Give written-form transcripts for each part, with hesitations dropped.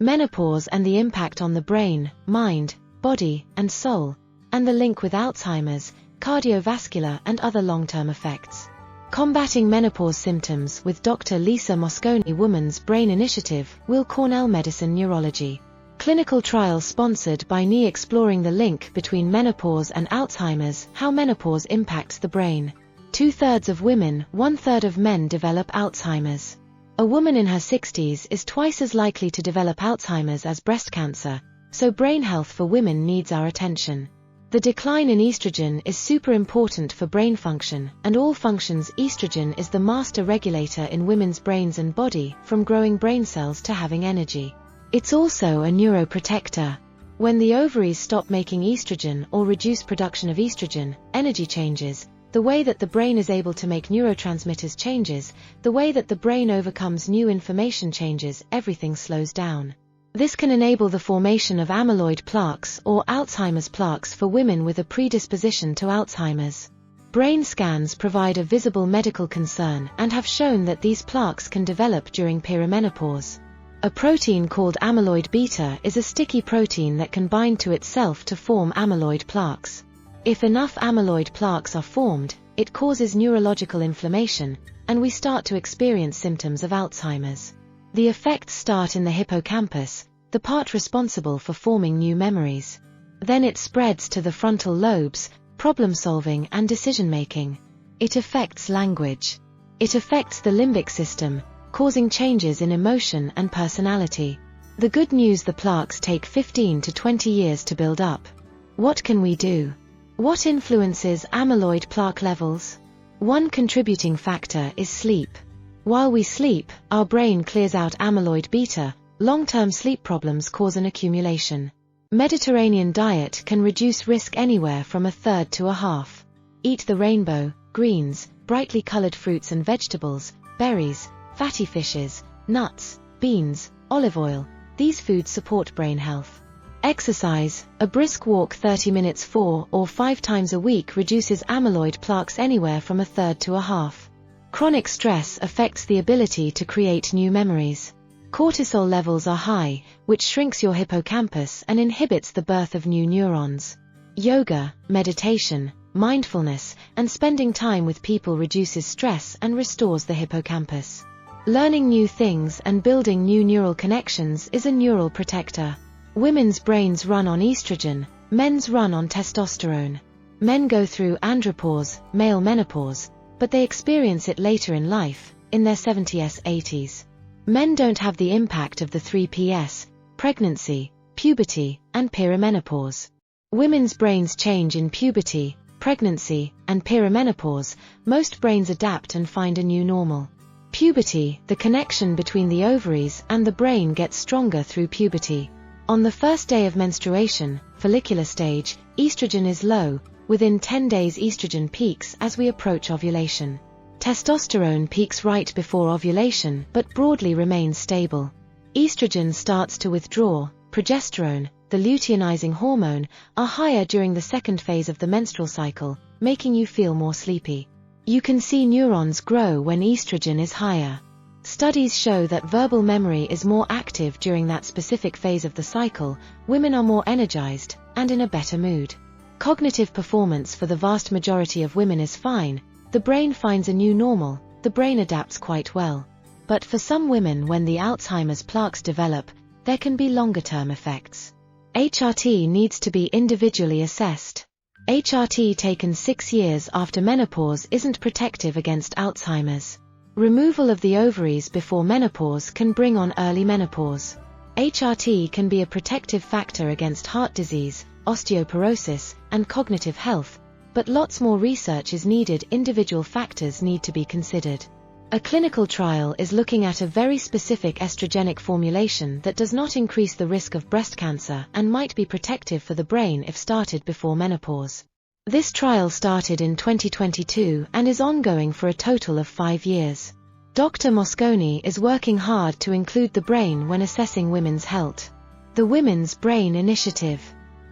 menopause and the impact on the brain, mind, body, and soul, and the link with Alzheimer's, cardiovascular and other long-term effects. Combating menopause symptoms with Dr. Lisa Mosconi, Women's Brain Initiative, Weill Cornell Medicine Neurology. Clinical trial sponsored by NE, exploring the link between menopause and Alzheimer's, how menopause impacts the brain. 2/3 of women, 1/3 of men develop Alzheimer's. A woman in her 60s is twice as likely to develop Alzheimer's as breast cancer, so brain health for women needs our attention. The decline in estrogen is super important for brain function and all functions. Estrogen is the master regulator in women's brains and body, from growing brain cells to having energy. It's also a neuroprotector. When the ovaries stop making estrogen or reduce production of estrogen, energy changes, the way that the brain is able to make neurotransmitters changes, the way that the brain overcomes new information changes, everything slows down. This can enable the formation of amyloid plaques or Alzheimer's plaques for women with a predisposition to Alzheimer's. Brain scans provide a visible medical concern and have shown that these plaques can develop during perimenopause. A protein called amyloid beta is a sticky protein that can bind to itself to form amyloid plaques. If enough amyloid plaques are formed, it causes neurological inflammation, and we start to experience symptoms of Alzheimer's. The effects start in the hippocampus, the part responsible for forming new memories. Then it spreads to the frontal lobes, problem-solving and decision-making. It affects language. It affects the limbic system, causing changes in emotion and personality. The good news: the plaques take 15 to 20 years to build up. What can we do? What influences amyloid plaque levels? One contributing factor is sleep. While we sleep, our brain clears out amyloid beta. Long-term sleep problems cause an accumulation. Mediterranean diet can reduce risk anywhere from 1/3 to 1/2. Eat the rainbow, greens, brightly colored fruits and vegetables, berries, fatty fishes, nuts, beans, olive oil. These foods support brain health. Exercise. A brisk walk 30 minutes 4 or 5 times a week reduces amyloid plaques anywhere from 1/3 to 1/2. Chronic stress affects the ability to create new memories. Cortisol levels are high, which shrinks your hippocampus and inhibits the birth of new neurons. Yoga, meditation, mindfulness, and spending time with people reduces stress and restores the hippocampus. Learning new things and building new neural connections is a neural protector. Women's brains run on estrogen, men's run on testosterone. Men go through andropause, male menopause, but they experience it later in life, in their 70s, 80s. Men don't have the impact of the 3 Ps, pregnancy, puberty, and perimenopause. Women's brains change in puberty, pregnancy, and perimenopause. Most brains adapt and find a new normal. Puberty, the connection between the ovaries and the brain gets stronger through puberty. On the first day of menstruation, follicular stage, estrogen is low. Within 10 days estrogen peaks as we approach ovulation. Testosterone peaks right before ovulation but broadly remains stable. Estrogen starts to withdraw. Progesterone, the luteinizing hormone, are higher during the second phase of the menstrual cycle, making you feel more sleepy. You can see neurons grow when estrogen is higher. Studies show that verbal memory is more active during that specific phase of the cycle. Women are more energized and in a better mood. Cognitive performance for the vast majority of women is fine. The brain finds a new normal. The brain adapts quite well. But for some women, when the Alzheimer's plaques develop, there can be longer-term effects. HRT needs to be individually assessed. HRT taken 6 years after menopause isn't protective against Alzheimer's. Removal of the ovaries before menopause can bring on early menopause. HRT can be a protective factor against heart disease, osteoporosis, and cognitive health, but lots more research is needed. Individual factors need to be considered. A clinical trial is looking at a very specific estrogenic formulation that does not increase the risk of breast cancer and might be protective for the brain if started before menopause. This trial started in 2022 and is ongoing for a total of 5 years. Dr. Mosconi is working hard to include the brain when assessing women's health. The Women's Brain Initiative.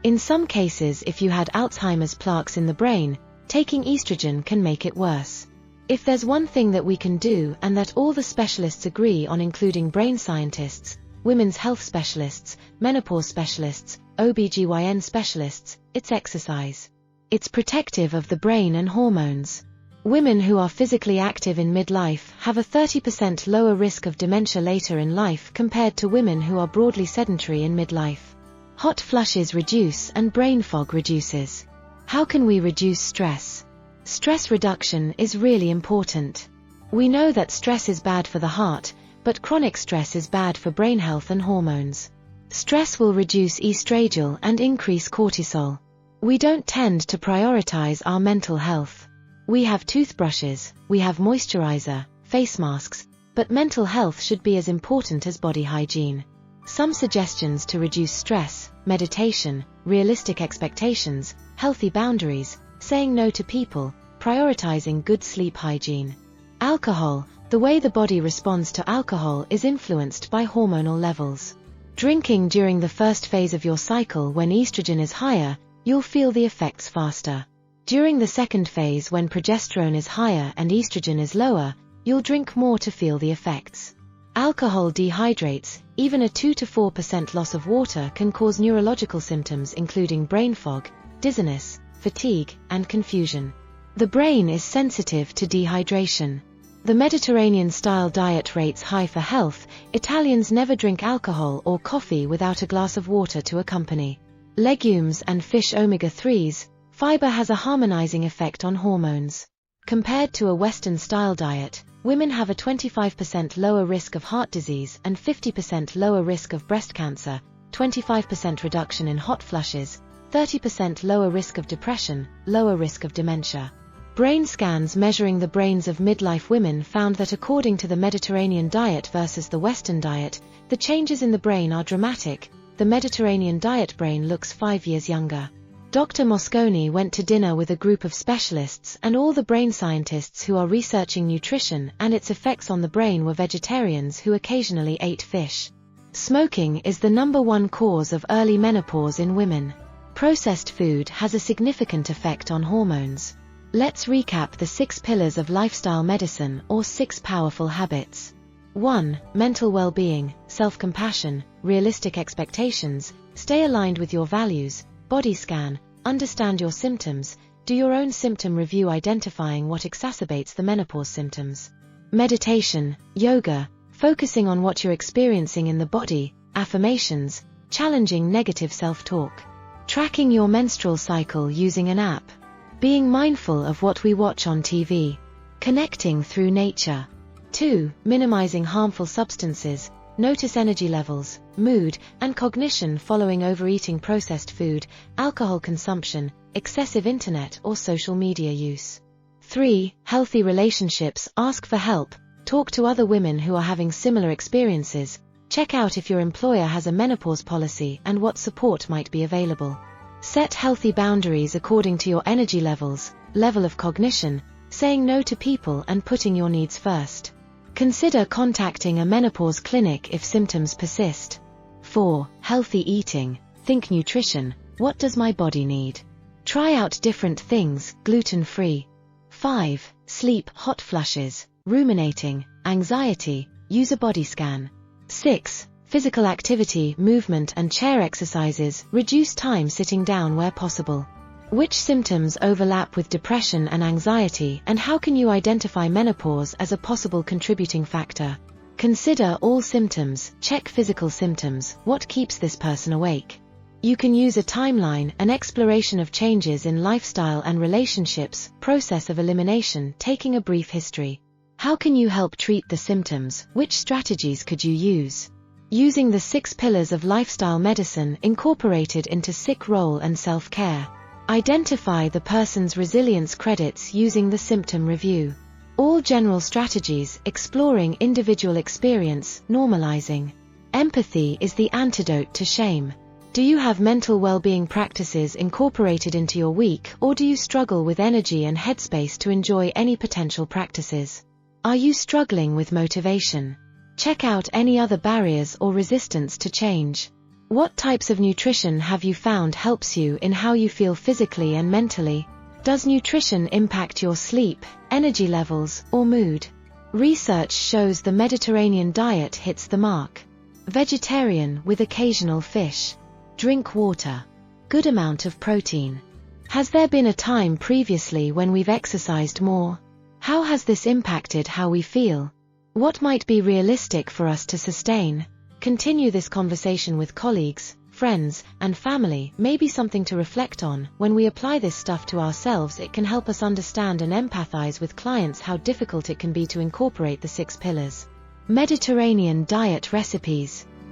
In some cases, if you had Alzheimer's plaques in the brain, taking estrogen can make it worse. If there's one thing that we can do, and that all the specialists agree on, including brain scientists, women's health specialists, menopause specialists, OBGYN specialists. It's exercise. It's protective of the brain and hormones. Women who are physically active in midlife have a 30% lower risk of dementia later in life compared to women who are broadly sedentary in midlife. Hot flushes reduce and brain fog reduces. How can we reduce stress? Stress reduction is really important. We know that stress is bad for the heart, but chronic stress is bad for brain health and hormones. Stress will reduce estradiol and increase cortisol. We don't tend to prioritize our mental health. We have toothbrushes, we have moisturizer, face masks, but mental health should be as important as body hygiene. Some suggestions to reduce stress: meditation, realistic expectations, healthy boundaries, saying no to people, prioritizing good sleep hygiene. Alcohol: the way the body responds to alcohol is influenced by hormonal levels. Drinking during the first phase of your cycle when estrogen is higher, you'll feel the effects faster. During the second phase when progesterone is higher and estrogen is lower, you'll drink more to feel the effects. Alcohol dehydrates. Even a 2 to 4% loss of water can cause neurological symptoms including brain fog, dizziness, fatigue, and confusion. The brain is sensitive to dehydration. The Mediterranean-style diet rates high for health. Italians never drink alcohol or coffee without a glass of water to accompany. Legumes and fish omega-3s. Fiber has a harmonizing effect on hormones. Compared to a Western-style diet, women have a 25% lower risk of heart disease and 50% lower risk of breast cancer, 25% reduction in hot flushes, 30% lower risk of depression, lower risk of dementia. Brain scans measuring the brains of midlife women found that according to the Mediterranean diet versus the Western diet, the changes in the brain are dramatic. The Mediterranean diet brain looks 5 years younger. Dr. Mosconi went to dinner with a group of specialists, and all the brain scientists who are researching nutrition and its effects on the brain were vegetarians who occasionally ate fish. Smoking is the #1 cause of early menopause in women. Processed food has a significant effect on hormones. Let's recap the 6 pillars of lifestyle medicine, or 6 powerful habits. 1. Mental well-being, self-compassion, realistic expectations, stay aligned with your values, body scan, understand your symptoms, do your own symptom review identifying what exacerbates the menopause symptoms. Meditation, yoga, focusing on what you're experiencing in the body, affirmations, challenging negative self-talk. Tracking your menstrual cycle using an app. Being mindful of what we watch on TV. Connecting through nature. 2. Minimizing harmful substances. Notice energy levels, mood, and cognition following overeating processed food, alcohol consumption, excessive internet or social media use. 3. Healthy relationships. Ask for help. Talk to other women who are having similar experiences. Check out if your employer has a menopause policy and what support might be available. Set healthy boundaries according to your energy levels, level of cognition, saying no to people and putting your needs first. Consider contacting a menopause clinic if symptoms persist. 4. Healthy eating. Think nutrition. What does my body need? Try out different things, gluten-free. 5. Sleep, hot flushes, ruminating, anxiety, use a body scan. 6. Physical activity, movement and chair exercises, reduce time sitting down where possible. Which symptoms overlap with depression and anxiety, and how can you identify menopause as a possible contributing factor? Consider all symptoms, check physical symptoms, what keeps this person awake? You can use a timeline, an exploration of changes in lifestyle and relationships, process of elimination, taking a brief history. How can you help treat the symptoms? Which strategies could you use? Using the 6 pillars of lifestyle medicine incorporated into sick role and self-care. Identify the person's resilience credits using the symptom review. All general strategies, exploring individual experience, normalizing. Empathy is the antidote to shame. Do you have mental well-being practices incorporated into your week, or do you struggle with energy and headspace to enjoy any potential practices? Are you struggling with motivation? Check out any other barriers or resistance to change. What types of nutrition have you found helps you in how you feel physically and mentally? Does nutrition impact your sleep, energy levels, or mood? Research shows the Mediterranean diet hits the mark. Vegetarian with occasional fish. Drink water. Good amount of protein. Has there been a time previously when we've exercised more? How has this impacted how we feel? What might be realistic for us to sustain? Continue this conversation with colleagues, friends, and family. Maybe something to reflect on. When we apply this stuff to ourselves, it can help us understand and empathize with clients how difficult it can be to incorporate the 6 pillars. Mediterranean diet recipes.